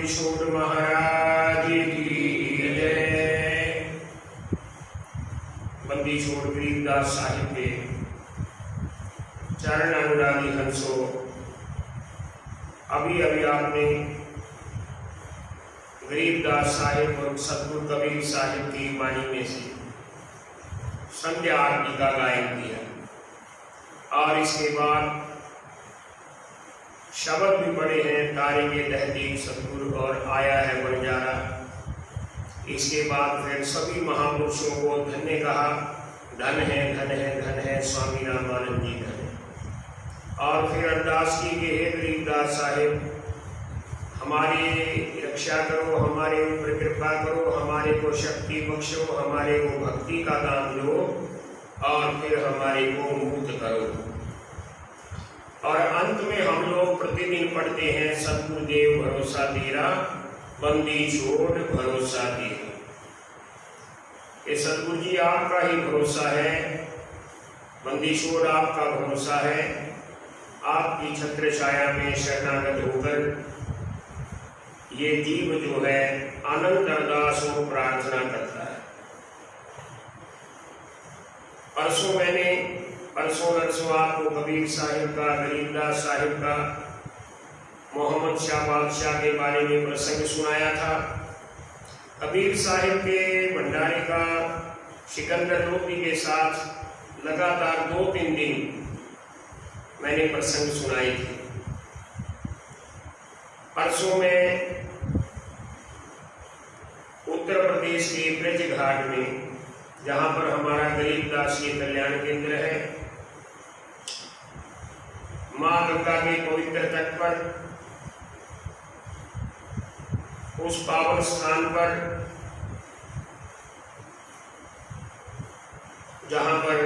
बंदी छोड़ महाराज की जय। बंदी छोड़ गरीबदास साहिब के चरण अनुरागी हंसो, अभी अभी आपने गरीबदास साहिब और सतगुरु कबीर साहिब की वाणी में से संध्या आरती का गायन किया और इसके बाद शब्द भी पढ़े हैं, तारे के तहजीब सतगुरु और आया है बंजारा। इसके बाद फिर सभी महापुरुषों को धन्य कहा, धन है धन है धन है स्वामी रामानंद जी धन है। और फिर अरदास की कि हे गरीबदास साहिब हमारी रक्षा करो, हमारे ऊपर कृपा करो, हमारे को शक्ति बख्शो, हमारे को भक्ति का दान दो और फिर हमारे को मुक्त करो। और अंत में हम लोग प्रतिदिन पढ़ते हैं सतगुरुदेव भरोसा तेरा, बंदी छोड़ भरोसा तेरा। ये सतगुरु जी आपका ही भरोसा है, बंदी छोड़ आपका भरोसा है। आपकी छत्र छाया में शरणागत होकर ये जीव जो है अनंत अरदास और प्रार्थना करता है। परसों नरसों आपको कबीर साहिब का, गरीबदास साहिब का, मोहम्मद शाह बादशाह के बारे में प्रसंग सुनाया था। कबीर साहिब के भंडारे का सिकंदर लोधी के साथ लगातार 2-3 दिन मैंने प्रसंग सुनाई थी। परसों में उत्तर प्रदेश के ब्रज घाट में, जहां पर हमारा गरीबदास ये कल्याण केंद्र है, मां गंगा के पवित्र तट पर, उस पावन स्थान पर जहां पर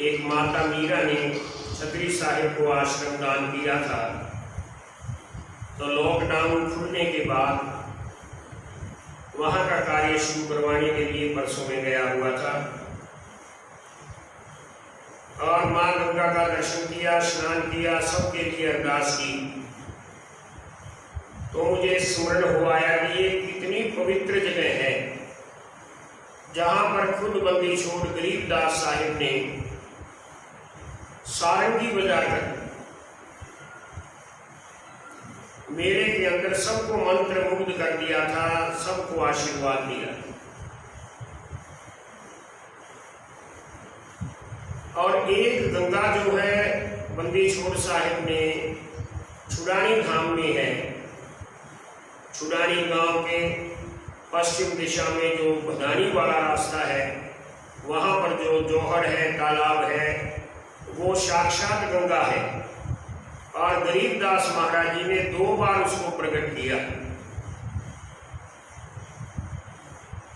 एक माता मीरा ने छतरी साहिब को आश्रम दान किया था, तो लॉकडाउन खुलने के बाद वहां का कार्य शुरू करवाने के लिए परसों में गया हुआ था और मां गंगा का दर्शन किया, स्नान किया, सबके लिए अरदास की। तो मुझे स्मरण हो आया कि ये कितनी पवित्र जगह है जहां पर खुद बंदी छोड़ गरीबदास साहिब ने सारंगी बजाकर मेरे के अंदर सबको मंत्र मुग्ध कर दिया था, सबको आशीर्वाद दिया। और एक गंगा जो है बंदी छोड़ साहिब में छुड़ानी धाम में है। छुड़ानी गांव के पश्चिम दिशा में जो भदानी वाला रास्ता है, वहां पर जो जौहर है, तालाब है, वो साक्षात गंगा है। और गरीबदास महाराज जी ने 2 बार उसको प्रकट किया।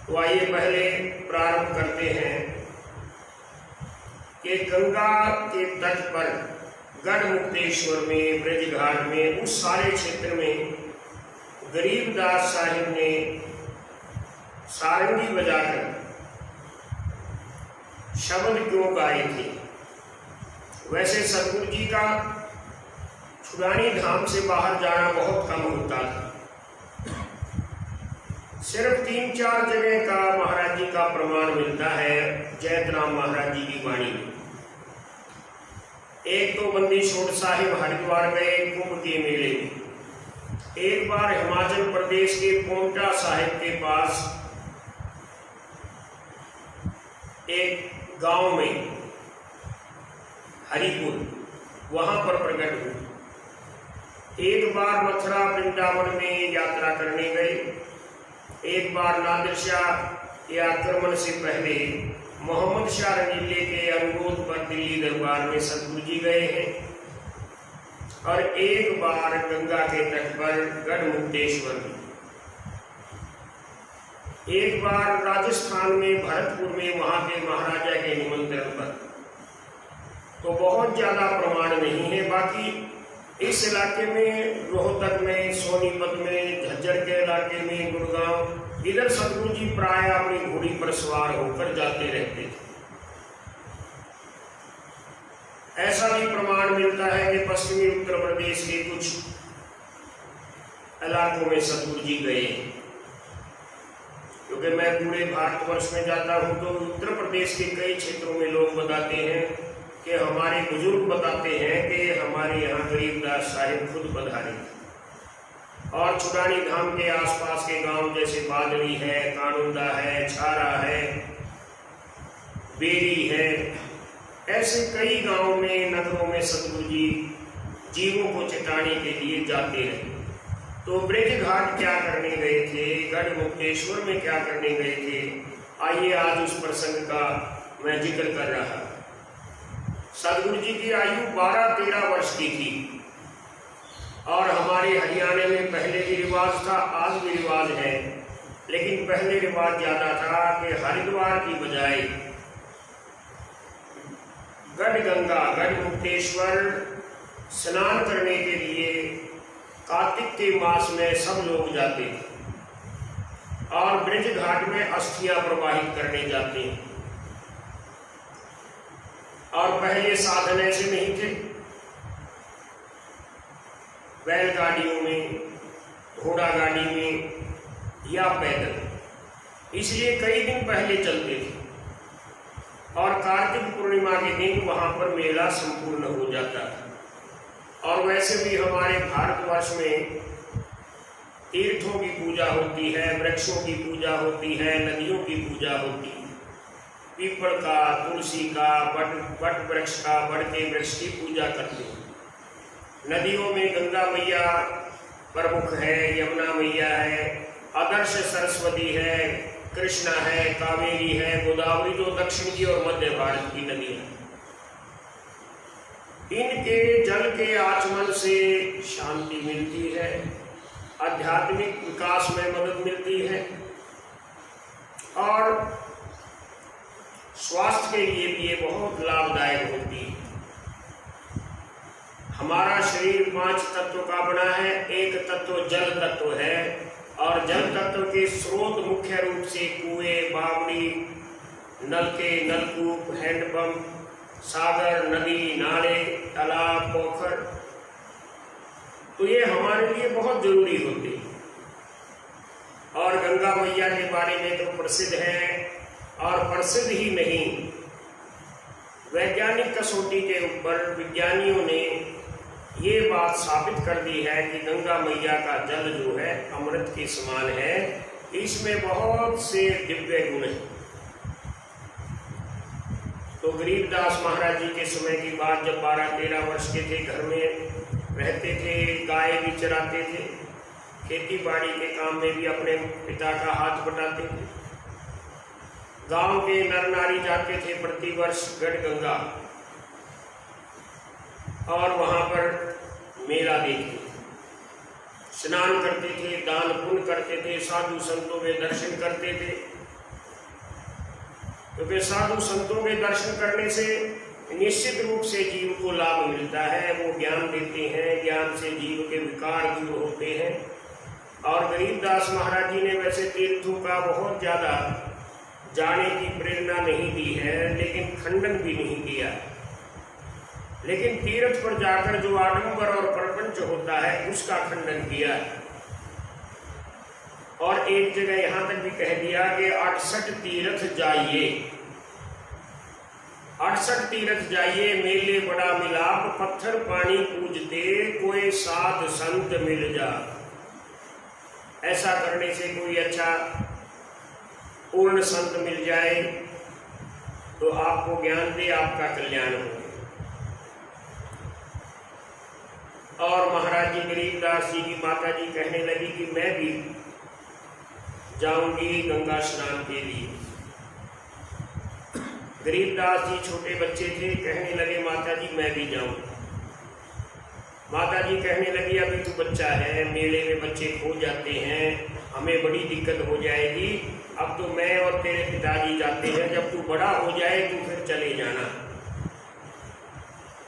तो आइए पहले प्रारंभ करते हैं कि गंगा के तट पर गढ़मुक्तेश्वर में, ब्रजघाट में, उस सारे क्षेत्र में गरीबदास साहिब ने सारंगी बजाकर शब्द क्यों गाए थे। वैसे सतगुरु जी का छुड़ानी धाम से बाहर जाना बहुत कम होता था। सिर्फ 3-4 जगह का महाराज जी का प्रमाण मिलता है जयतराम महाराज जी की वाणी में। एक तो बंदी छोड़ साहिब हरिद्वार गए कुंभ के मेले में, एक बार हिमाचल प्रदेश के पोंटा साहिब के पास एक गांव में हरिपुर, वहां पर प्रकट हुए। एक बार मथुरा वृंदावन में यात्रा करने गए, एक बार नादिर शाह के आक्रमण से पहले मोहम्मद शाह रंगीले के अनुरोध पर दिल्ली दरबार में सतगुरु जी गए हैं, और एक बार गंगा के तट पर गढ़मुक्तेश्वर में, एक बार राजस्थान में भरतपुर में वहां के महाराजा के निमंत्रण पर। तो बहुत ज्यादा प्रमाण नहीं है। बाकी इस इलाके में, रोहतक में, सोनीपत में, झज्जर के इलाके में, गुड़गांव, इधर सतगुरु जी प्राय अपनी घोड़ी पर सवार होकर जाते रहते थे। ऐसा भी प्रमाण मिलता है कि पश्चिमी उत्तर प्रदेश के कुछ इलाकों में सतगुरु जी गए, क्योंकि मैं पूरे भारतवर्ष में जाता हूँ तो उत्तर प्रदेश के कई क्षेत्रों में लोग बताते हैं कि हमारे बुजुर्ग बताते हैं कि हमारे यहाँ गरीबदास साहिब खुद पधारे और छुड़ानी धाम के आसपास के गांव जैसे बादली है, कानुंदा है, छारा है, बेरी है, ऐसे कई गांवों में, नगरों में सतगुरु जी जीवों को चटाने के लिए जाते रहे। तो ब्रज घाट क्या करने गए थे, गढ़मुक्तेश्वर में क्या करने गए थे, आइए आज उस प्रसंग का मैं जिक्र कर रहा। सतगुरु जी की आयु 12-13 वर्ष की थी और हमारे हरियाणा में पहले भी रिवाज था, आज भी रिवाज है, लेकिन पहले रिवाज ज्यादा था कि हरिद्वार की बजाय गढ़गंगा, गढ़मुक्तेश्वर स्नान करने के लिए कार्तिक के मास में सब लोग जाते हैं और ब्रज घाट में अस्थियां प्रवाहित करने जाते हैं। और पहले साधन ऐसे नहीं थे, बैलगाड़ियों में, घोड़ा गाड़ी में या पैदल, इसलिए कई दिन पहले चलते थे और कार्तिक पूर्णिमा के दिन वहां पर मेला संपूर्ण हो जाता था। और वैसे भी हमारे भारतवर्ष में तीर्थों की पूजा होती है, वृक्षों की पूजा होती है, नदियों की पूजा होती है, पीपल का, तुलसी का, वट वृक्ष का, बड़ के वृक्ष की पूजा करते हैं। नदियों में गंगा मैया प्रमुख है, यमुना मैया है, आदर्श सरस्वती है, कृष्णा है, कावेरी है, गोदावरी जो दक्षिण की और मध्य भारत की नदी है। इनके जल के आचमन से शांति मिलती है, आध्यात्मिक विकास में मदद मिलती है और स्वास्थ्य के लिए भी ये बहुत लाभदायक होती है। हमारा शरीर 5 तत्वों का बना है, एक तत्व जल तत्व है और जल तत्व के स्रोत मुख्य रूप से कुएं, बावड़ी, नलके, नलकूप, हैंडपंप, सागर, नदी, नाले, तालाब, पोखर, तो ये हमारे लिए बहुत जरूरी होते हैं। और गंगा मैया के बारे में तो प्रसिद्ध है, और प्रसिद्ध ही नहीं, वैज्ञानिक कसौटी के ऊपर विज्ञानियों ने ये बात साबित कर दी है कि गंगा मैया का जल जो है अमृत के समान है, इसमें बहुत से दिव्य गुण हैं। तो गरीबदास महाराज जी के समय की बात, जब 12-13 वर्ष के थे, घर में रहते थे, गाय भी चराते थे, खेती बाड़ी के काम में भी अपने पिता का हाथ बटाते थे। गांव के नर नारी जाते थे प्रतिवर्ष गढ़गंगा और वहां पर मेला देखते थे, स्नान करते थे, दान पुण्य करते थे, साधु संतों में दर्शन करते थे, क्योंकि साधु संतों में दर्शन करने से निश्चित रूप से जीव को लाभ मिलता है, वो ज्ञान देते हैं, ज्ञान से जीव के विकार दूर होते हैं। और गरीबदास महाराज जी ने वैसे तीर्थों का बहुत ज्यादा जाने की प्रेरणा नहीं दी है, लेकिन खंडन भी नहीं किया, लेकिन तीर्थ पर जाकर जो आडंबर और प्रपंच होता है उसका खंडन किया है। और एक जगह यहां तक भी कह दिया कि 68 तीर्थ जाइए, 68 तीर्थ जाइए, मेले बड़ा मिलाप, पत्थर पानी पूजते, कोई साध संत मिल जा। ऐसा करने से कोई अच्छा पूर्ण संत मिल जाए तो आपको ज्ञान दे, आपका कल्याण हो। और महाराज जी गरीबदास जी की माता जी कहने लगी कि मैं भी जाऊंगी गंगा स्नान के लिए। गरीबदास जी छोटे बच्चे थे, कहने लगे माता जी मैं भी जाऊं। माता जी कहने लगी अभी तू बच्चा है, मेले में बच्चे खो जाते हैं, हमें बड़ी दिक्कत हो जाएगी, अब तो मैं और तेरे पिताजी जाते हैं, जब तू बड़ा हो जाए तू फिर चले जाना।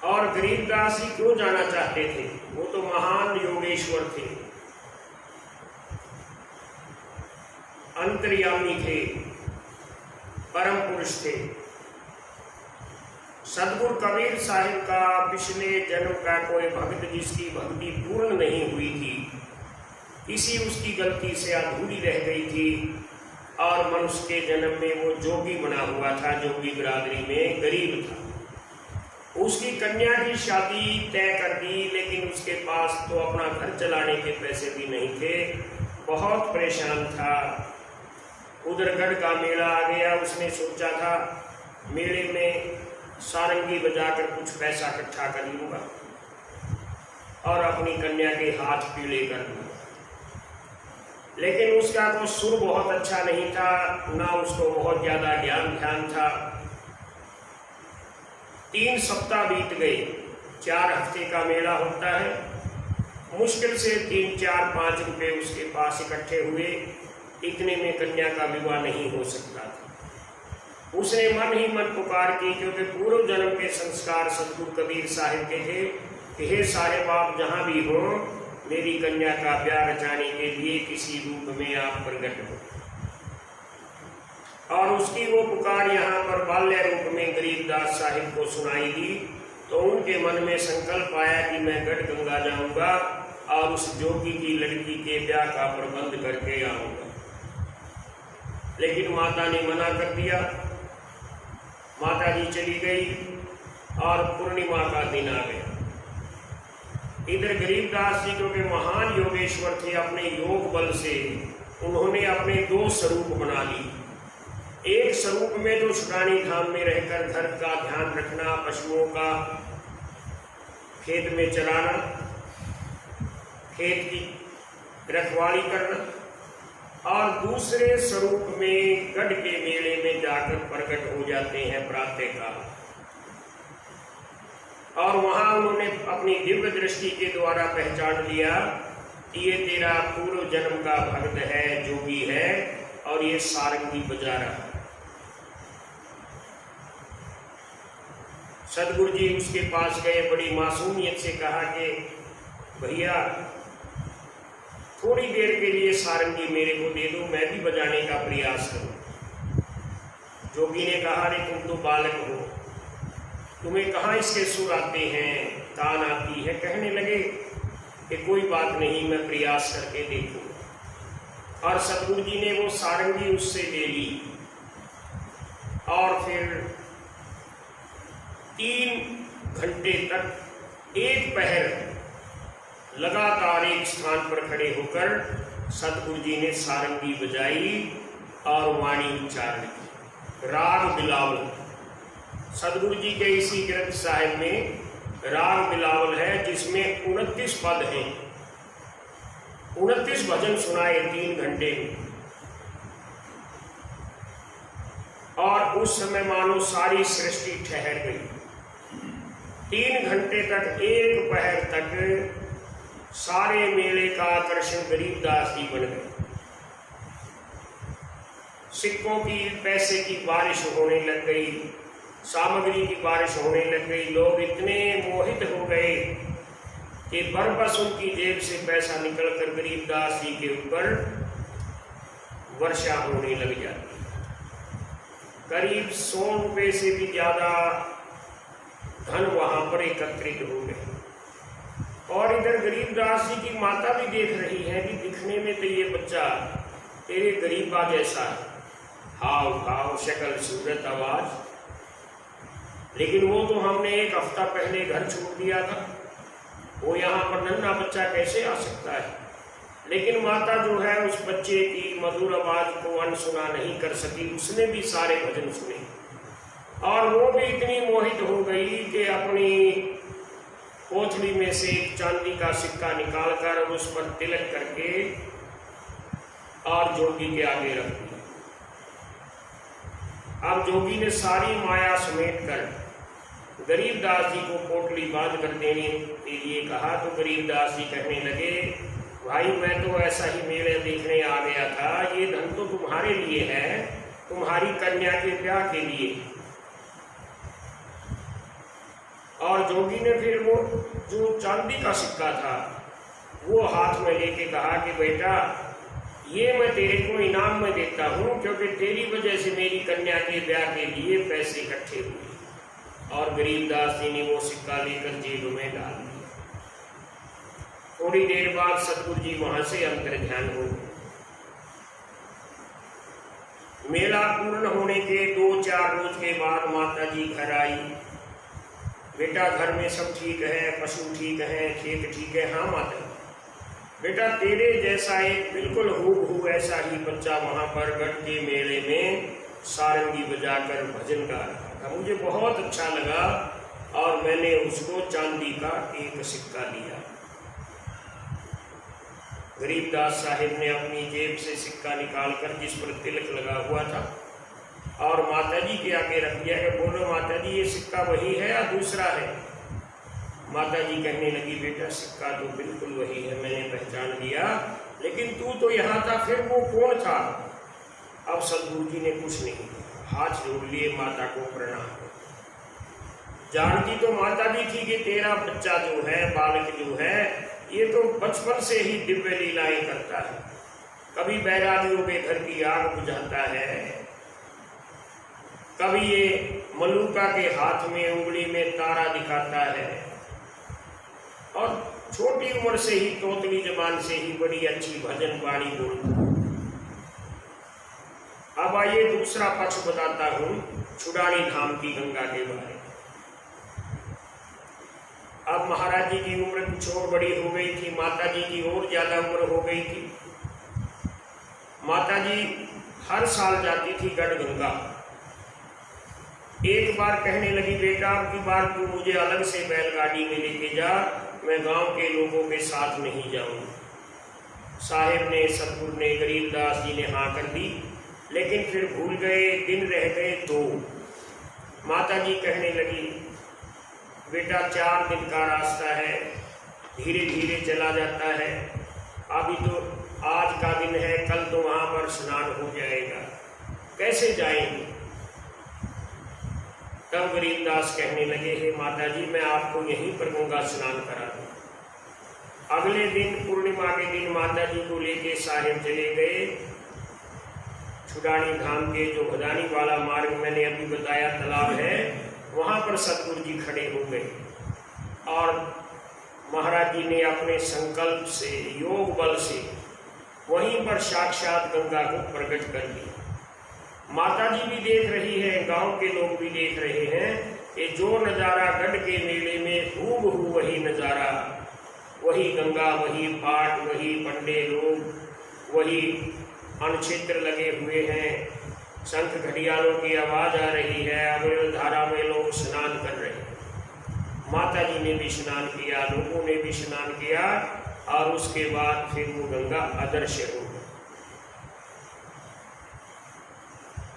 और गरीबदास जी क्यों जाना चाहते थे? वो तो महान योगेश्वर थे, अंतर्यामी थे, परम पुरुष थे। सदगुरु कबीर साहिब का पिछले जन्म का कोई भक्त जिसकी भक्ति पूर्ण नहीं हुई थी, इसी उसकी गलती से अधूरी रह गई थी और मनुष्य के जन्म में वो जोगी बना हुआ था, जोगी बिरादरी में गरीब था। उसकी कन्या की शादी तय कर दी, लेकिन उसके पास तो अपना घर चलाने के पैसे भी नहीं थे, बहुत परेशान था। उधर गढ़ का मेला आ गया। उसने सोचा था मेले में सारंगी बजाकर कुछ पैसा इकट्ठा कर लूँगा और अपनी कन्या के हाथ पीले कर लूँगा। लेकिन उसका तो सुर बहुत अच्छा नहीं था, ना उसको बहुत ज़्यादा ज्ञान ध्यान था। 3 सप्ताह बीत गए। 4 हफ्ते का मेला होता है। मुश्किल से 3, 4, 5 रुपये उसके पास इकट्ठे हुए। इतने में कन्या का विवाह नहीं हो सकता था। उसने मन ही मन पुकार की, क्योंकि पूर्व जन्म के संस्कार सतगुरु कबीर साहिब के थे कि हे साहिब, आप जहाँ भी हो, मेरी कन्या का ब्याह रचाने के लिए किसी रूप में आप प्रकट हो। और उसकी वो पुकार यहाँ पर बाल्य रूप में गरीबदास साहिब को सुनाई दी। तो उनके मन में संकल्प आया कि मैं गढ़ गंगा जाऊंगा और उस जोगी की लड़की के ब्याह का प्रबंध करके आऊंगा। लेकिन माता ने मना कर दिया। माता जी चली गई और पूर्णिमा का दिन आ गया। इधर गरीबदास जी क्योंकि महान योगेश्वर थे, अपने योग बल से उन्होंने अपने 2 स्वरूप बना ली। एक स्वरूप में जो सुरानी धाम में रहकर घर का ध्यान रखना, पशुओं का खेत में चराना, खेत की रखवाली करना, और दूसरे स्वरूप में गढ़ के मेले में जाकर प्रकट हो जाते हैं प्रातः काल। और वहां उन्होंने अपनी दिव्य दृष्टि के द्वारा पहचान लिया कि ये तेरा पूर्व जन्म का भक्त है, जोगी है, और ये सारंगी बजा रहा है। सदगुरु जी उसके पास गए, बड़ी मासूमियत से कहा कि भैया थोड़ी देर के लिए सारंगी मेरे को दे दो, मैं भी बजाने का प्रयास करूं। जोगी ने कहा, अरे तुम तो बालक हो, तुम्हें कहाँ इसके सुर आते हैं, तान आती है। कहने लगे कि कोई बात नहीं, मैं प्रयास करके देखूंगा। और सतगुरु जी ने वो सारंगी उससे ले ली और फिर 3 घंटे तक एक पहर लगातार एक स्थान पर खड़े होकर सतगुरु जी ने सारंगी बजाई और वाणी उच्चारण की। राग बिलावल, सदगुरु जी के इसी ग्रंथ साहिब में राग बिलावल है, जिसमें 29 पद हैं। 29 भजन सुनाए 3 घंटे में। और उस समय मानो सारी सृष्टि ठहर गई। 3 घंटे तक, एक पहर तक सारे मेले का आकर्षण गरीबदास जी बन गए। सिक्कों की, पैसे की बारिश होने लग गई, सामग्री की बारिश होने लग गई। लोग इतने मोहित हो गए कि बरबस उनकी जेब से पैसा निकलकर गरीबदास जी के ऊपर वर्षा होने लग जाती। करीब 100 रुपये से भी ज्यादा धन वहां पर एकत्रित हो गए। और इधर गरीबदास जी की माता भी देख रही है कि दिखने में तो ये बच्चा तेरे गरीबा जैसा है, हाव भाव, शक्ल, सूरत, आवाज, लेकिन वो तो हमने 1 हफ्ता पहले घर छोड़ दिया था, वो यहाँ पर नन्हा बच्चा कैसे आ सकता है। लेकिन माता जो है उस बच्चे की मधुर आवाज को अनसुना नहीं कर सकी। उसने भी सारे भजन सुने और वो भी इतनी मोहित हो गई कि अपनी कोठरी में से एक चांदी का सिक्का निकालकर उस पर तिलक करके और जोगी के आगे रख दिया। अब जोगी ने सारी माया समेट कर गरीबदास जी को पोटली बांध कर देने के लिए कहा। तो गरीबदास जी कहने लगे, भाई मैं तो ऐसा ही मेले देखने आ गया था, ये धन तो तुम्हारे लिए है, तुम्हारी कन्या के ब्याह के लिए। और जोगी ने फिर वो जो चांदी का सिक्का था वो हाथ में लेके कहा कि बेटा ये मैं तेरे को इनाम में देता हूँ, क्योंकि तेरी वजह से मेरी कन्या के ब्याह के लिए पैसे इकट्ठे हुए। और गरीबदास जी ने वो सिक्का लेकर जेब में डाल दिया। थोड़ी देर बाद सतगुरु जी वहां से अंतर ध्यान हो गए। मेला पूर्ण होने के 2-4 रोज के बाद माता जी घर आई। बेटा घर में सब ठीक है, पशु ठीक है, खेत ठीक है? हाँ माता। बेटा तेरे जैसा एक बिल्कुल हूबहू ऐसा ही बच्चा वहां पर गढ़ के मेले में सारंगी बजाकर भजन गा रहा था, मुझे बहुत अच्छा लगा और मैंने उसको चांदी का एक सिक्का दिया। गरीबदास साहिब ने अपनी जेब से सिक्का निकालकर जिस पर तिलक लगा हुआ था और माता जी के आगे रख दिया है। बोलो माता जी ये सिक्का वही है या दूसरा है? माता जी कहने लगी बेटा सिक्का तो बिल्कुल वही है, मैंने पहचान लिया, लेकिन तू तो यहाँ था, फिर वो कौन था? अब सतगुरु जी ने कुछ नहीं कहा, हाथ जोड़ लिए, माता को प्रणाम। जानती तो माता भी थी कि तेरा बच्चा जो है, बालक जो है, ये तो बचपन से ही दिव्य लीलाएं करता है। कभी बैरागियों के घर की आग बुझाता है, कभी ये मलूका के हाथ में उंगली में तारा दिखाता है और छोटी उम्र से ही तोतली जबान से ही बड़ी अच्छी भजन वाणी बोलता है। अब आइए दूसरा पक्ष बताता हूं छुड़ानी धाम की गंगा के बारे में। अब महाराज जी की उम्र कुछ और बड़ी हो गई थी, माता जी की और ज्यादा उम्र हो गई थी। माता जी हर साल जाती थी गढ़ गंगा। एक बार कहने लगी बेटा अब की बार तू मुझे अलग से बैलगाड़ी में लेके जा, मैं गांव के लोगों के साथ नहीं जाऊंगी। साहेब ने, सतगुरु ने, गरीबदास जी ने हाँ कर दी, लेकिन फिर भूल गए, दिन रह गए 2। माता जी कहने लगी बेटा 4 दिन का रास्ता है, धीरे धीरे चला जाता है, अभी तो आज का दिन है, कल तो वहां पर स्नान हो जाएगा, कैसे जाएंगे? तब गरीबदास कहने लगे हे माता जी मैं आपको यहीं पर गंगा स्नान करा दूं। अगले दिन पूर्णिमा के दिन माता जी को लेके साहेब चले गए छुड़ानी धाम के जो भदानी वाला मार्ग मैंने अभी बताया तालाब है, वहां पर सतगुरु जी खड़े हो गए और महाराज जी ने अपने संकल्प से, योग बल से वहीं पर साक्षात गंगा को प्रकट कर दिया। माता जी भी देख रही है, गांव के लोग भी देख रहे हैं कि जो नज़ारा गढ़ के मेले में हूबहू वही नज़ारा, वही गंगा, वही पाट, वही पंडे लोग, वही अनक्षेत्र लगे हुए हैं, शंख घड़ियालों की आवाज आ रही है, अविरल धारा में लोग स्नान कर रहे हैं। माता जी ने भी स्नान किया, लोगों ने भी स्नान किया और उसके बाद फिर वो गंगा अदृश्य हो गई।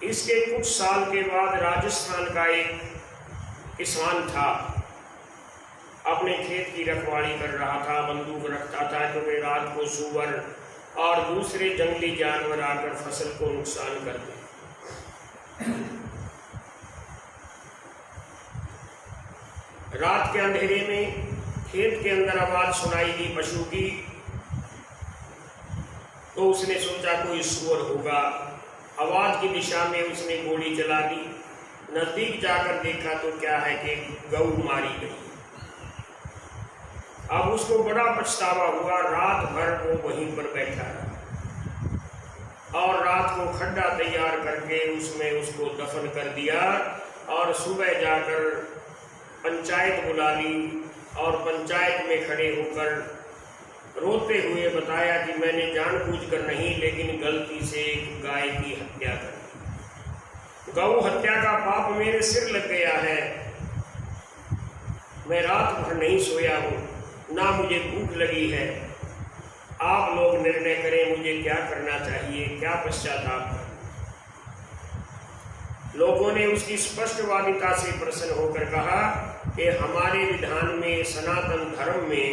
इसके कुछ साल के बाद राजस्थान का एक किसान था, अपने खेत की रखवाली कर रहा था, बंदूक रखता था क्योंकि रात को सूअर और दूसरे जंगली जानवर आकर फसल को नुकसान करते। रात के अंधेरे में खेत के अंदर आवाज सुनाई दी पशु की, तो उसने सोचा कोई सूअर होगा। आवाज की दिशा में उसने गोली चला दी। नजदीक जाकर देखा तो क्या है कि गऊ मारी गई। अब उसको बड़ा पछतावा हुआ। रात भर वो वहीं पर बैठा रहा और रात को खड्डा तैयार करके उसमें उसको दफन कर दिया और सुबह जाकर पंचायत बुला ली और पंचायत में खड़े होकर रोते हुए बताया कि मैंने जानबूझकर नहीं, लेकिन गलती से एक गाय की हत्या कर दी। गौ हत्या का पाप मेरे सिर लग गया है। मैं रात भर नहीं सोया हूँ, ना मुझे भूख लगी है। आप लोग निर्णय करें मुझे क्या करना चाहिए, क्या पश्चाताप करना। लोगों ने उसकी स्पष्टवादिता से प्रसन्न होकर कहा कि हमारे विधान में, सनातन धर्म में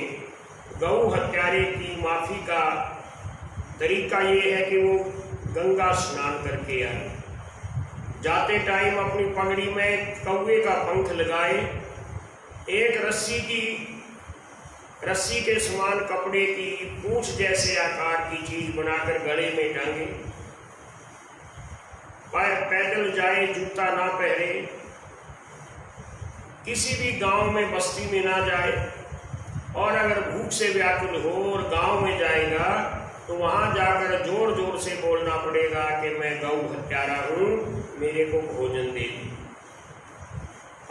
गौ हत्यारे की माफी का तरीका ये है कि वो गंगा स्नान करके आए, जाते टाइम अपनी पगड़ी में कौवे का पंख लगाए, एक रस्सी के समान कपड़े की पूंछ जैसे आकार की चीज बनाकर गले में टांगे, पैदल जाए, जूता ना पहने, किसी भी गांव में बस्ती में ना जाए और अगर भूख से व्याकुल हो और गांव में जाएगा तो वहां जाकर जोर जोर से बोलना पड़ेगा कि मैं गौ हत्यारा हूं, मेरे को भोजन दे दे।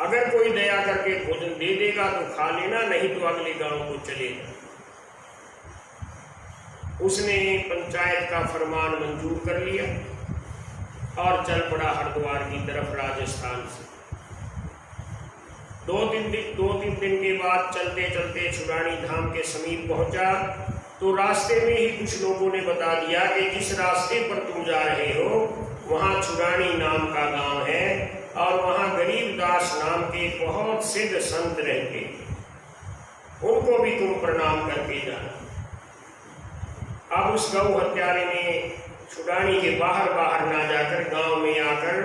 अगर कोई दया करके भोजन दे देगा तो खा लेना, नहीं तो अगले गांव को चलेगा। उसने पंचायत का फरमान मंजूर कर लिया और चल पड़ा हरिद्वार की तरफ राजस्थान से। दो तीन दिन के बाद चलते चलते छुड़ानी धाम के समीप पहुंचा तो रास्ते में ही कुछ लोगों ने बता दिया कि जिस रास्ते पर तुम जा रहे हो वहां छुड़ानी नाम का गांव है और वहां गरीबदास नाम के बहुत सिद्ध संत रहते, उनको भी तुम प्रणाम करके जाना। अब उस गौ हत्यारे ने छुड़ानी के बाहर ना जाकर गांव में आकर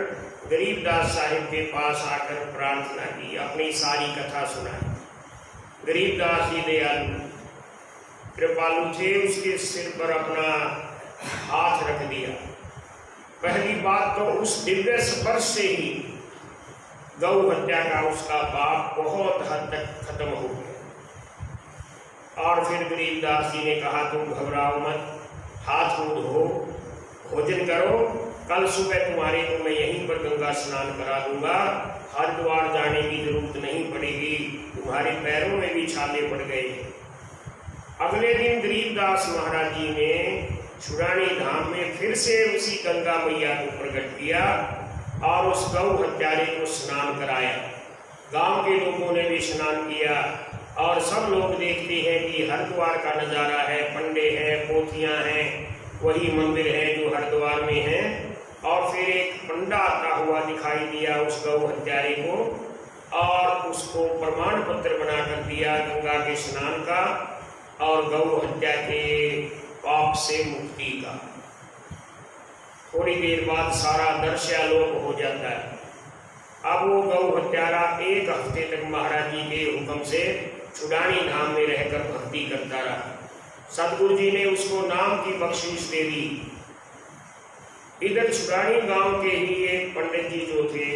गरीबदास साहिब के पास आकर प्रार्थना की, अपनी सारी कथा सुनाई। गरीबदास जी दयालु कृपालु थे, उसके सिर पर अपना हाथ रख दिया। पहली बात तो उस दिव्य स्पर्श से ही गौ हत्या का उसका पाप बहुत हद तक खत्म हो गया। और फिर गरीबदास जी ने कहा तुम घबराओ मत, हाथ मुंह धो, भोजन करो, कल सुबह तुम्हारे को मैं यहीं पर गंगा स्नान करा दूंगा, हरिद्वार जाने की जरूरत नहीं पड़ेगी, तुम्हारे पैरों में भी छाले पड़ गए। अगले दिन गरीबदास महाराज जी ने छुड़ानी धाम में फिर से उसी गंगा मैया को प्रकट किया और उस गौ हत्यारे को स्नान कराया। गांव के लोगों ने भी स्नान किया और सब लोग देखते हैं कि हरिद्वार का नज़ारा है, पंडे हैं, पोथियां हैं, वही मंदिर है जो हरिद्वार में है। और फिर एक पंडा आता हुआ दिखाई दिया उस गौ हत्यारे को और उसको प्रमाण पत्र बनाकर दिया गंगा के स्नान का और गौ हत्या के पाप से मुक्ति का। थोड़ी देर बाद सारा दृश्यालोक हो जाता है। अब वो गौ हत्यारा एक हफ्ते तक महाराज जी के हुक्म से छुड़ानी धाम में रहकर भक्ति करता रहा। सतगुरु जी ने उसको नाम की बख्शीश दे दी। इधर छुड़ानी गांव के ही एक पंडित जी जो थे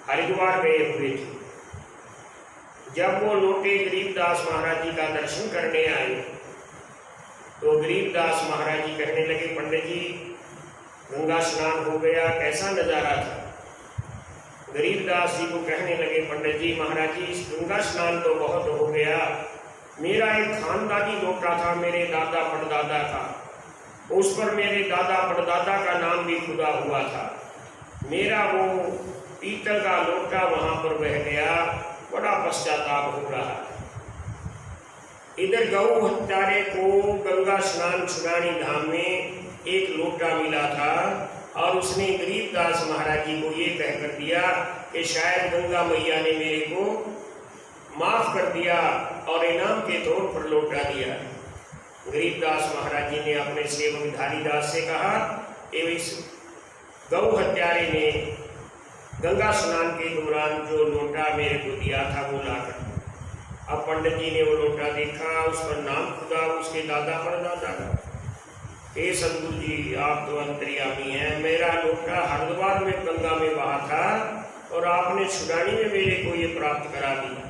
हरिद्वार गए हुए थे। जब वो लौटे गरीबदास महाराज जी का दर्शन करने आए तो गरीबदास महाराज जी कहने लगे पंडित जी गंगा स्नान हो गया, कैसा नजारा था। गरीबदास जी को कहने लगे पंडित जी महाराज जी गंगा स्नान तो बहुत हो गया, मेरा एक खानदानी लोटा था मेरे दादा परदादा का, उस पर मेरे दादा परदादा का नाम भी खुदा हुआ था, मेरा वो पीतल का लोटा वहां पर बह गया, बड़ा पश्चाताप हो रहा है। इधर गौ हत्यारे को गंगा स्नान छुड़ानी धाम में एक लोटा मिला था और उसने गरीबदास महाराज जी को ये कहकर दिया कि शायद गंगा मैया ने मेरे को माफ कर दिया और इनाम के तौर पर लौटा दिया। गरीबदास महाराज जी ने अपने सेवक धारीदास से कहा इस गौ हत्यारे ने गंगा स्नान के दौरान जो लोटा मेरे को दिया था वो लाकर। अब पंडित जी ने वो लोटा देखा, उस पर नाम खुदा उसके दादा परदादा का। हे सतगुरु जी आप तो अंतर्यामी हैं, मेरा लोटा हरिद्वार में गंगा में बहा था और आपने छुड़ानी में मेरे को ये प्राप्त करा दिया।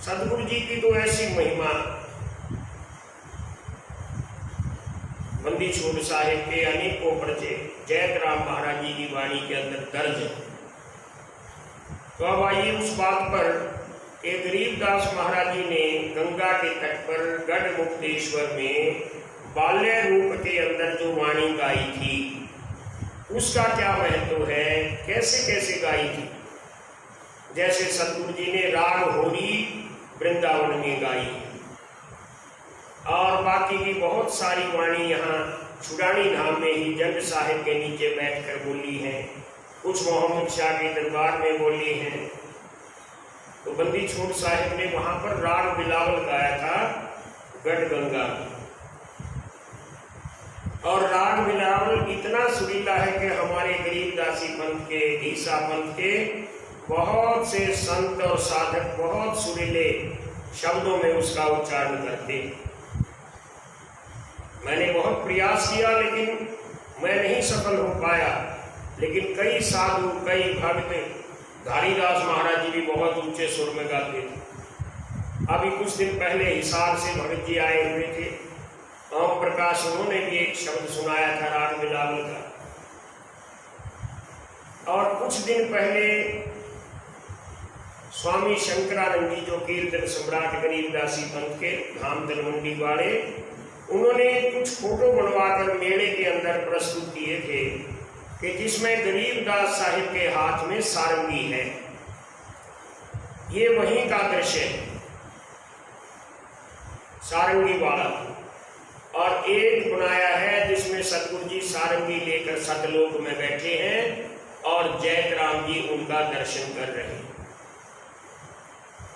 सतगुरु जी की तो ऐसी महिमा बंदी छोड़ साहिब के अनेकों पर्चे जयत राम महाराज जी की वाणी के अंदर दर्ज है। तो अब आइए उस बात पर कि गरीबदास महाराज जी ने गंगा के तट पर गढ़ मुक्तेश्वर में बाल्य रूप के अंदर जो वाणी गाई थी उसका क्या महत्व है, कैसे कैसे गाई थी। जैसे सतगुरु जी ने राग होरी वृंदावन में गाई और बाकी की बहुत सारी वाणी यहाँ छुड़ानी धाम में ही जंग साहिब के नीचे बैठकर बोली हैं, कुछ मोहम्मद शाह के दरबार में बोली हैं। तो बंदी छोड़ साहिब ने वहां पर राग बिलावल गाया था गढ़ गंगा, और राग बिलावल इतना सुरीला है कि हमारे गरीबदासी पंथ के ईसा पंथ के बहुत से संत और साधक बहुत सुरीले शब्दों में उसका उच्चारण करते। मैंने बहुत प्रयास किया लेकिन मैं नहीं सफल हो पाया, लेकिन कई साधु कई भक्त धारीदास महाराज जी भी बहुत ऊंचे सुर में गाते थे। अभी कुछ दिन पहले हिसार से भगत जी आए हुए थे, ओम प्रकाश, उन्होंने भी एक शब्द सुनाया था राग बिलावल का। और कुछ दिन पहले स्वामी शंकरानंद जी, जो कीर्तन सम्राट गरीबदासी पंथ के धाम तलवंडी वाले, उन्होंने कुछ फोटो बनवाकर मेले के अंदर प्रस्तुत किए थे कि जिसमें गरीबदास साहिब के हाथ में सारंगी है। ये वहीं का दृश्य है, सारंगी वाला। और एक बनाया है जिसमें सतगुरु जी सारंगी लेकर सतलोक में बैठे हैं और जयतराम जी उनका दर्शन कर रहे हैं।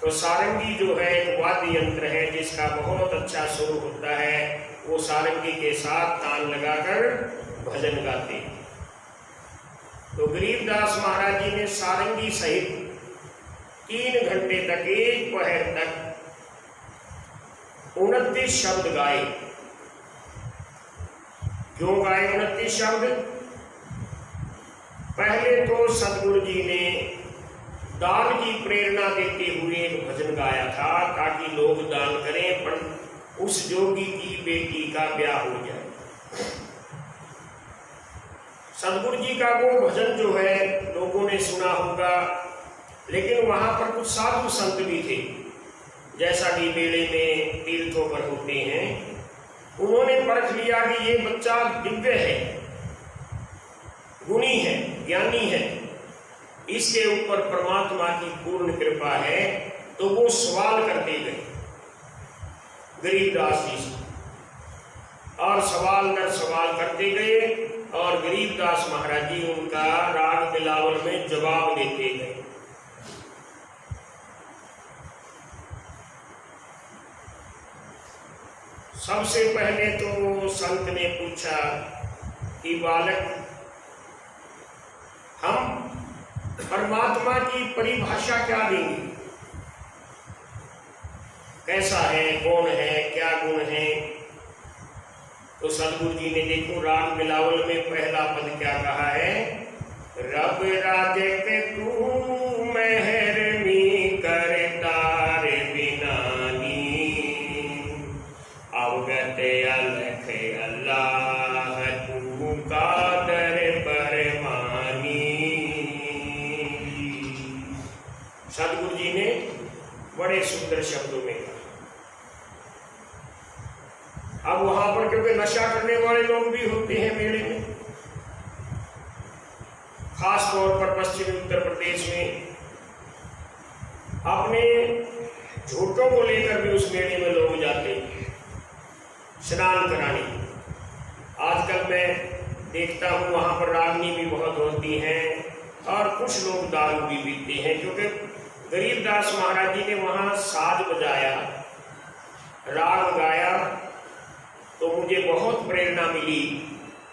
तो सारंगी जो है एक वाद्य यंत्र है जिसका बहुत अच्छा सुर होता है। वो सारंगी के साथ तान लगाकर भजन गाते हैं। तो गरीबदास महाराज जी ने सारंगी सहित 3 घंटे तक, एक पहर तक 29 शब्द गाए। क्यों गाए 29 शब्द? पहले तो सतगुरु जी ने दान की प्रेरणा देते हुए एक भजन गाया था ताकि लोग दान करें, पर उस जोगी की बेटी का ब्याह हो जाए। सतगुरु जी का वो भजन जो है लोगों ने सुना होगा, लेकिन वहां पर कुछ साधु संत भी थे, जैसा कि मेले में तीर्थों पर होते हैं। उन्होंने परख लिया कि ये बच्चा दिव्य है, गुणी है, ज्ञानी है, इसके ऊपर परमात्मा की पूर्ण कृपा है। तो वो सवाल करते गए गरीबदास जी से, और सवाल दर सवाल करते गए, और गरीबदास महाराज जी उनका राग बिलावल में जवाब देते गए। सबसे पहले तो संत ने पूछा कि बालक, हम परमात्मा की परिभाषा क्या देंगे? कैसा है, कौन है, क्या गुण है? तो सतगुरु जी ने देखो राग बिलावल में पहला पद क्या कहा है? रब राजे के तू मेहरमी करतार बिनानी, अवगत अलख अल्लाह तू कादर परमानी। सतगुरु जी ने बड़े सुंदर शब्दों में कहा। अब वहां पर क्योंकि नशा करने वाले लोग भी होते हैं मेले में, खास तौर पर पश्चिमी उत्तर प्रदेश में, अपने झूठों को लेकर भी उस मेले में लोग जाते हैं स्नान कराने। आजकल मैं देखता हूँ वहां पर रागनी भी बहुत होती हैं और कुछ लोग दारू भी पीते हैं, क्योंकि गरीबदास महाराज जी ने वहां साज बजाया, राग गाया, तो मुझे बहुत प्रेरणा मिली।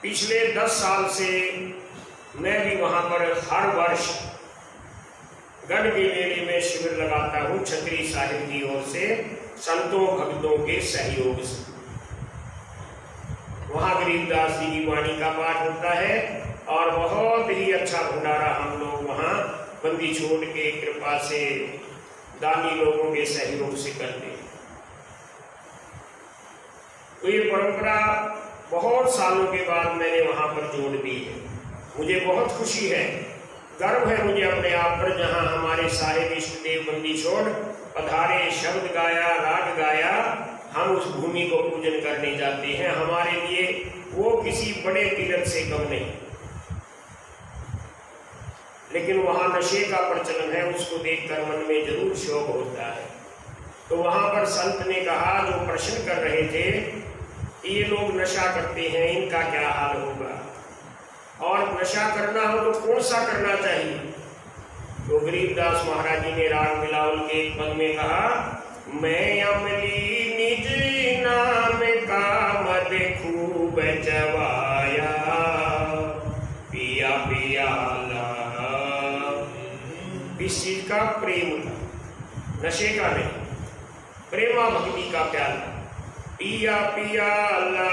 पिछले 10 साल से मैं भी वहां पर हर वर्ष गढ़ के मेले में शिविर लगाता हूँ, छतरी साहिब की ओर से, संतों भक्तों के सहयोग से। वहां गरीबदास जी की वाणी का पाठ होता है और बहुत ही अच्छा भंडारा हम लोग वहां बंदी छोड़ के कृपा से, दानी लोगों के सहयोग से करते हैं। तो ये परंपरा बहुत सालों के बाद मैंने वहां पर जोड़ दी है। मुझे बहुत खुशी है, गर्व है मुझे अपने आप पर, जहां हमारे साहिब इष्ट देव बंदी छोड़ पधारे, शब्द गाया, राग गाया, हम उस भूमि को पूजन करने जाते हैं। हमारे लिए वो किसी बड़े तीर्थ से कम नहीं, लेकिन वहां नशे का प्रचलन है, उसको देखकर मन में जरूर शोक होता है। तो वहां पर संत ने कहा, जो प्रश्न कर रहे थे, ये लोग नशा करते हैं, इनका क्या हाल होगा, और नशा करना हो तो कौन सा करना चाहिए? तो गरीबदास महाराज जी ने राग बिलावल के एक पद में कहा, मैं अमली निज नाम का मद खूब चवाया, पिया पियाला। इस चीज का प्रेम था, नशे का नहीं, प्रेमा भक्ति का प्याला, पिया पियाला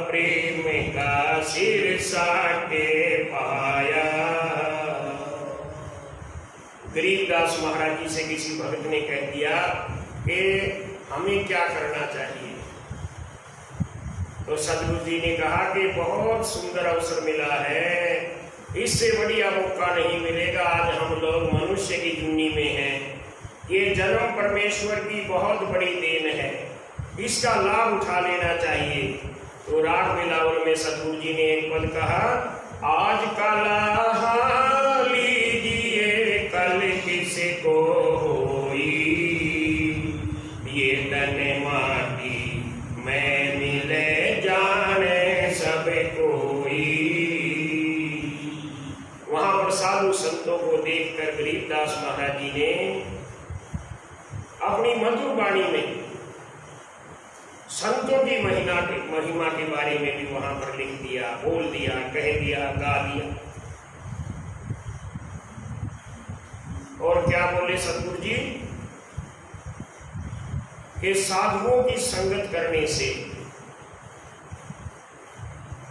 प्रेम का सिर साटे पाया। गरीबदास महाराज जी से किसी भक्त ने कह दिया कि हमें क्या करना चाहिए। तो सदगुरु जी ने कहा कि बहुत सुंदर अवसर मिला है, इससे बढ़िया मौका नहीं मिलेगा। आज हम लोग मनुष्य की जुन्नी में हैं, ये जन्म परमेश्वर की बहुत बड़ी देन है, इसका लाभ उठा लेना चाहिए। तो राग बिलावल में सदगुरु जी ने एक पद कहा, आज का लाहा लीजिए कल किसी को होई, ये तन माटी मैं मिले जाने सब कोई। वहां पर साधु संतों को देखकर गरीबदास महाराज जी ने अपनी मधुर वाणी में संतों की महिमा के बारे में भी वहां पर लिख दिया, बोल दिया, कह दिया, गा दिया। और क्या बोले सदगुरु जी कि साधुओं की संगत करने से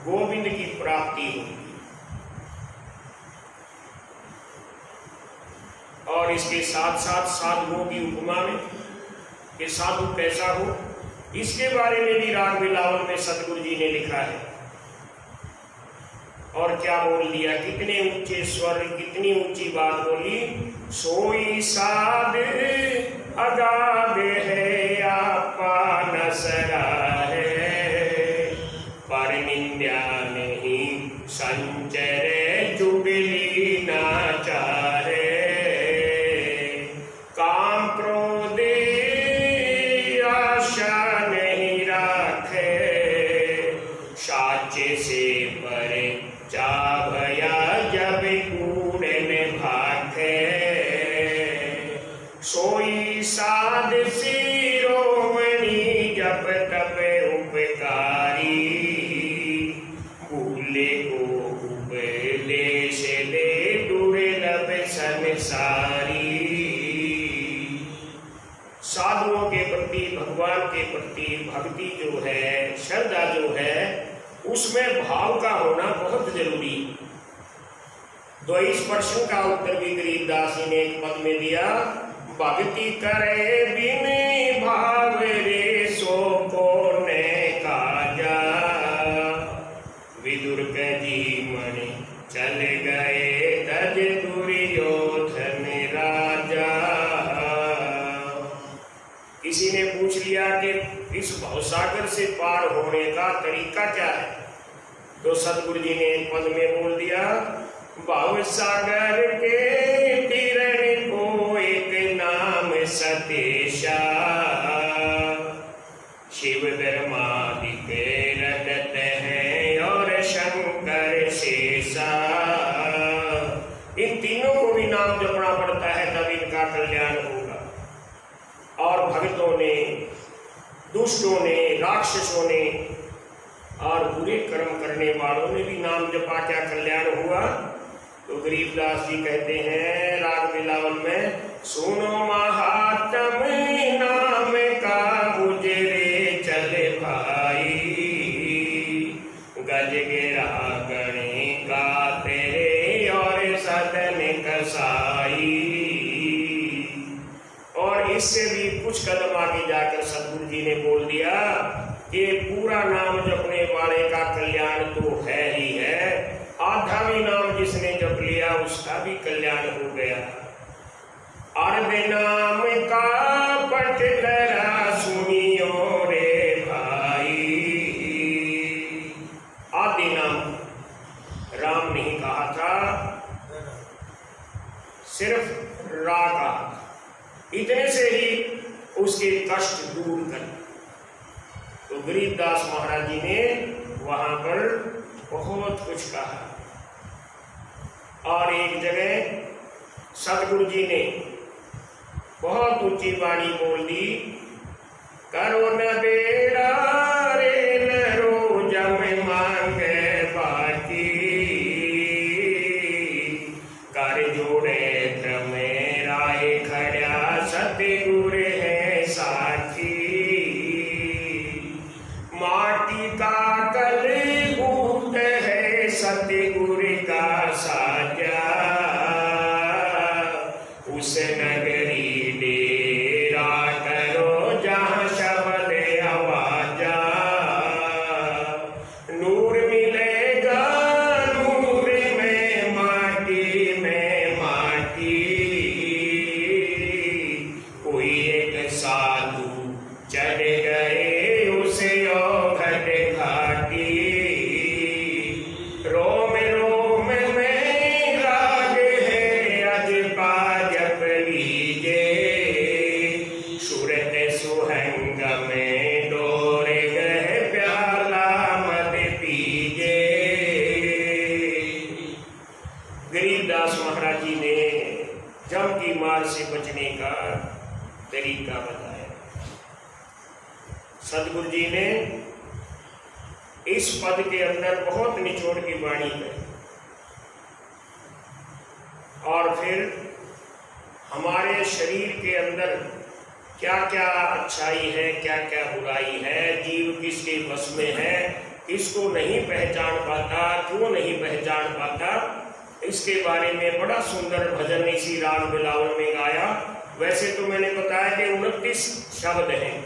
गोविंद की प्राप्ति होगी, और इसके साथ साथ साधुओं की उपमा में कि साधु कैसा हो, इसके बारे में भी राग बिलावल में सदगुरु जी ने लिखा है। और क्या बोल दिया, कितने ऊंचे स्वर, कितनी ऊंची बात बोली, सोई साध अगाध है आपा नसरा है, पर निंदा नहीं संचरे जुगली नाचारे, काम क्रोध आशा नहीं राखे, साचे से परे चाभया जब कूड़े में भाखे, सोई साध शिरोमणि जप तप उपकारी, भूले को उपदेश दे दुर्लभ संसारी। साधुओं के प्रति, भगवान के प्रति भक्ति जो है, श्रद्धा जो है, उसमें भाव का होना बहुत जरूरी। तो इस प्रश्न का उत्तर भी गरीबदास जी ने एक पद में दिया, भक्ति करे बिन भाव रे सो को ने काजा, विदुर के जीवन चल गए तज दुर्योधन राजा। किसी ने पूछ लिया कि इस भवसागर से पार होने का तरीका क्या है, तो सदगुरु जी ने एक पद में बोल दिया, भवसागर के तीरण को एक नाम सतेशा, शिव धर्मादिक रटत है और शंकर शेषा। इन तीनों को भी नाम जपना पड़ता है, तब इनका कल्याण होगा। और भक्तों ने, दुष्टों ने, राक्षसों ने और बुरे कर्म करने वालों ने भी नाम जपा, क्या कल्याण हुआ। तो गरीबदास जी कहते हैं राग बिलावल में, सुनो महात्म नाम का गुजरे चले भाई, गज गिरा गणे का तेरे और सदन कसाई। और इससे भी कुछ कदम आगे जाकर सदगुरु जी ने बोल दिया कि पूरा नाम जपने वाले का कल्याण तो है ही है, आधा भी नाम जिसने जप लिया उसका भी कल्याण हो गया। अर्ध नाम का पटकरा सुनियो रे भाई, आदि नाम राम नहीं कहा था, सिर्फ रा कहा, इतने से ही उसके कष्ट दूर कर। तो गरीबदास महाराज जी ने वहां पर बहुत कुछ कहा। और एक जगह सदगुरु जी ने बहुत ऊंची वाणी बोल दी, करो न बेड़ा रे नरो जम मांगे बाकी, कर जोड़े क्रमे राय खड़ा सतगुरु है साखी, माटी का कल बूट है सतगुरु का साजा, उस नगरी डेरा करो बचने का तरीका बताया। सतगुरु जी ने इस पद के अंदर बहुत निचोड़ की वाणी कही और फिर हमारे शरीर के अंदर क्या क्या अच्छाई है, क्या क्या बुराई है, जीव किसके बस में है, किसको नहीं पहचान पाता, क्यों नहीं पहचान पाता, इसके बारे में बड़ा सुंदर भजन इसी राग बिलावल में गाया। वैसे तो मैंने बताया कि 29 शब्द हैं,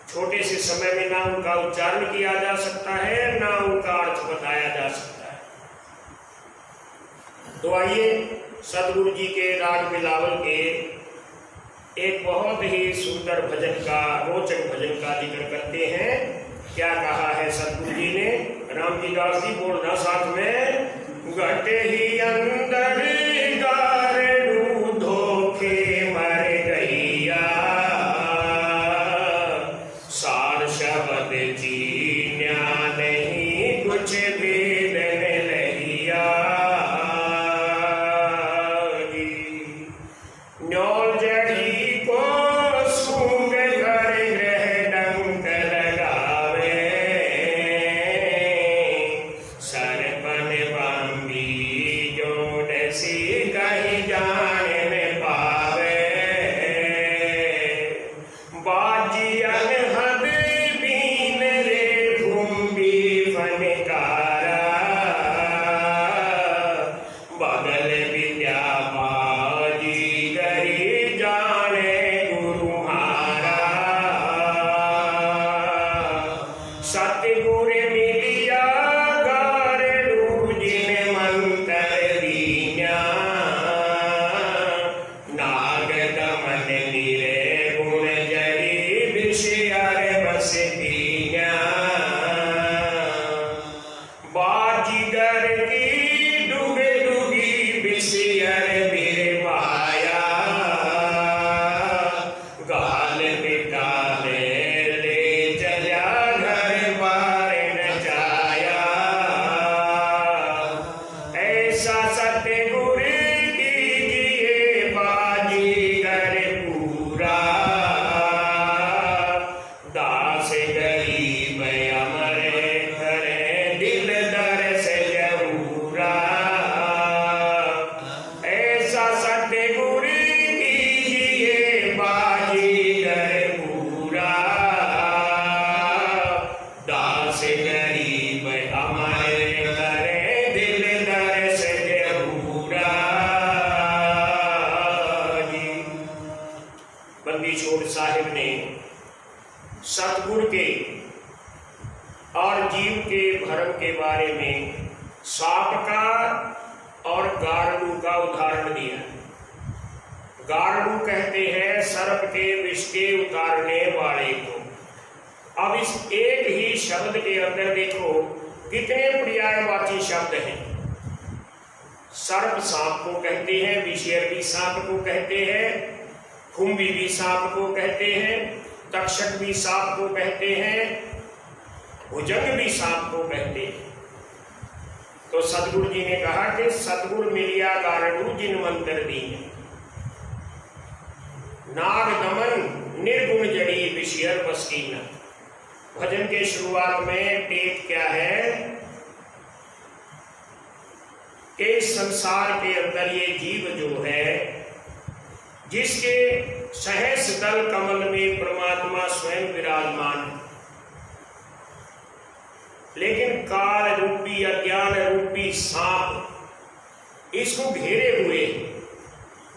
छोटे से समय में ना उनका उच्चारण किया जा सकता है, ना उनका अर्थ बताया जा सकता है। तो आइए सतगुरु जी के राग बिलावल के एक बहुत ही सुंदर भजन का, रोचक भजन का जिक्र करते हैं। क्या कहा है सतगुरु जी ने? राम जी दास जी बोलना साथ में। घटे ही अंदर गारू धोखे मर गईया, सार शब्द जीन्या नहीं कुछ भेद लहिया। न्योल जड़ी को सूंघ कर ग्रह डंक लगावे, सरपन बांधी जोड़ सी कहीं जाने में पावे। बाजी अनहद बीन रे भूमि फनकारा, बगल विद्या बाजी गरी जाने गुरुहारा। सतगुर मिलिया गारू जिन मंत्र दीन्या, नाग दमन निरे गुण जरी विषयर बस दीन्या। बाजीगर की डूबे डूबी विषयर बिरवाया, गाल बिटाले ले चला घर बार नचाया। ऐसा सतगुर कीजिए बाजीगर पूरा, दास गरीब अमर करे दिल दर से जरूरा। ऐसा सतगुर कीजिए बाजीगर पूरा, दास गरीब अमर करे दिल दर से जरूरा। बंदी छोड़ साहिब ने सतगुरु के और जीव के भरम के बारे में सांप का और गारडू का उदाहरण दिया। गारडू कहते हैं सर्प के विष के उतारने वाले को। अब इस एक ही शब्द के अंदर देखो कितने पर्यायवाची शब्द हैं। सर्प सांप को कहते हैं, विषेर भी सांप को कहते हैं, खुम्बी भी सांप को कहते हैं, तक्षक भी सांप को कहते हैं, भुजंग भी सांप को कहते हैं। तो सतगुरु जी ने कहा कि सतगुरु मिलिया गारडू जिन मंत्र दीन्या, नाग दमन निर्गुण जड़ी विषयर बस कीन्या। भजन के शुरुआत में टेक क्या है कि इस संसार के अंदर ये जीव जो है, जिसके सहस दल कमल में परमात्मा स्वयं विराजमान है, लेकिन काल रूपी अज्ञान रूपी सांप इसको घेरे हुए,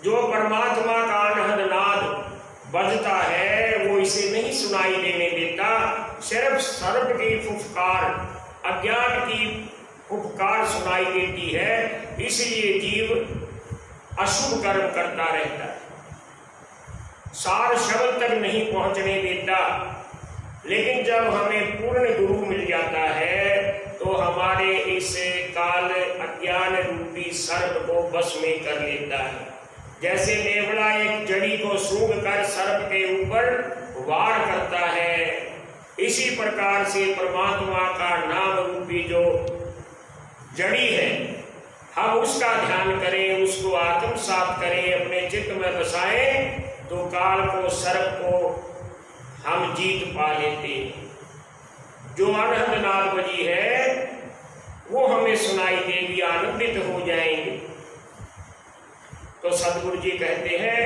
जो परमात्मा का अनहद नाद बजता है वो इसे नहीं सुनाई देने देता। सिर्फ सर्प की फुफकार, अज्ञान की फुफकार सुनाई देती है, इसलिए जीव अशुभ कर्म करता रहता है, सार शब्द तक नहीं पहुंचने देता। लेकिन जब हमें पूर्ण गुरु मिल जाता है तो हमारे इस काल अज्ञान रूपी सर्प को बस में कर लेता है। जैसे नेवला एक जड़ी को सूंघ कर सर्प के ऊपर वार करता है, इसी प्रकार से परमात्मा का नाम रूपी जो जड़ी है, हम उसका ध्यान करें, उसको आत्मसात करें, अपने चित्त में बसाएं, तो काल को, सर्प को हम जीत पा लेते हैं। जो अनहद नाद बजी है वो हमें सुनाई देगी, आनंदित हो जाएंगे। तो सदगुरु जी कहते हैं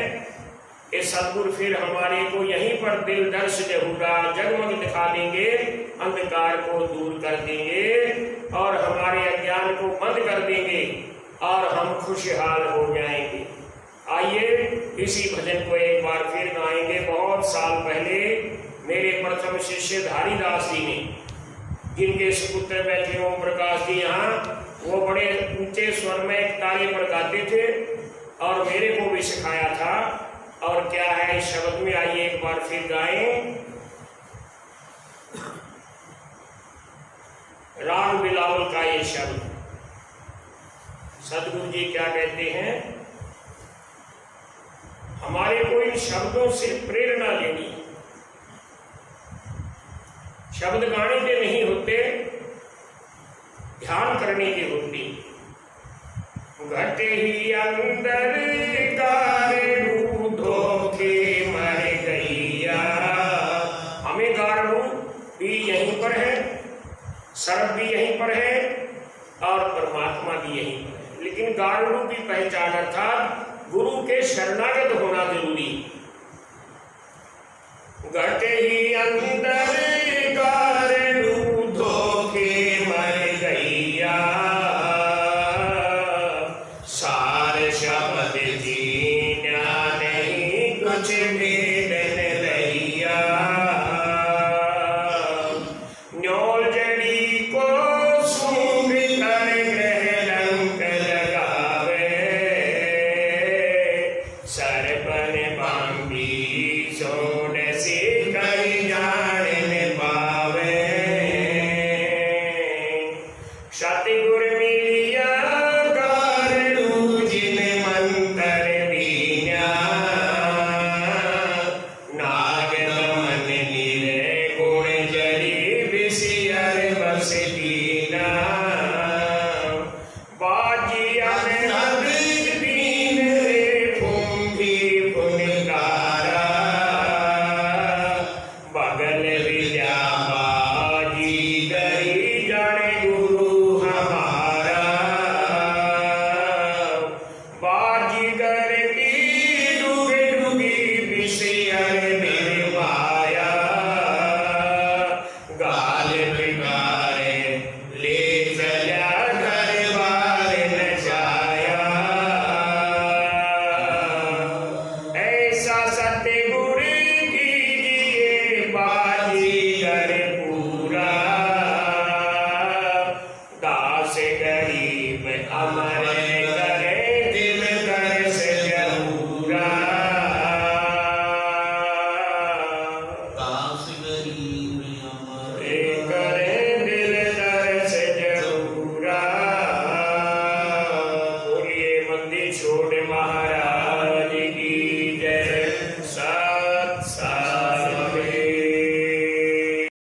कि सदगुरु फिर हमारे को यहीं पर दिल दर्श जहूरा जगमग दिखा देंगे, अंधकार को दूर कर देंगे और हमारे अज्ञान को बंद कर देंगे और हम खुशहाल हो जाएंगे। आइए इसी भजन को एक बार फिर गाएंगे। बहुत साल पहले मेरे प्रथम शिष्य धारीदास जी ने, जिनके सुपुत्र बैठे ओम प्रकाश जी यहाँ, वो बड़े ऊंचे स्वर में एक ताली पर गाते थे और मेरे को भी सिखाया था। और क्या है इस शब्द में, आइए एक बार फिर गाएं। राग बिलावल का ये शब्द, सदगुरु जी क्या कहते हैं, हमारे को इन शब्दों से प्रेरणा लेनी। शब्द गाने के नहीं होते, ध्यान करने के होते। घटे ही अंदर गारू धोखे मर गईया। हमें गारू भी यहीं पर है, सर्प भी यहीं पर है और परमात्मा भी यहीं पर है। लेकिन गारू की पहचान अर्थात गुरु के शरणागत होना जरूरी। घटे ही अंदर गारू धोखे मर गईया, सार शब्द जीना नहीं कुछ भेदन रहिया। न्योल जड़ी को सूंघ कर ग्रह रंग लगावे, सरपन बांधी सोन से कई जान पावे। सतगुर मिलिया गारू जिन मंतर दीना, नाग दमन निर्गुण जरी विषयर बस दीना। बाजी अनहद दीन रे फुंगी फुनकारा, बगल विद्या बाजी गई जाने गुरु हमारा। बाजीगर की डूबे डूबी विषयर निर्वाया, गाल बिगाड़े ले चला घर बार नचाया। ऐसा सतगुरु कीजिए बाजीगर पूरा, दास गरीब अमर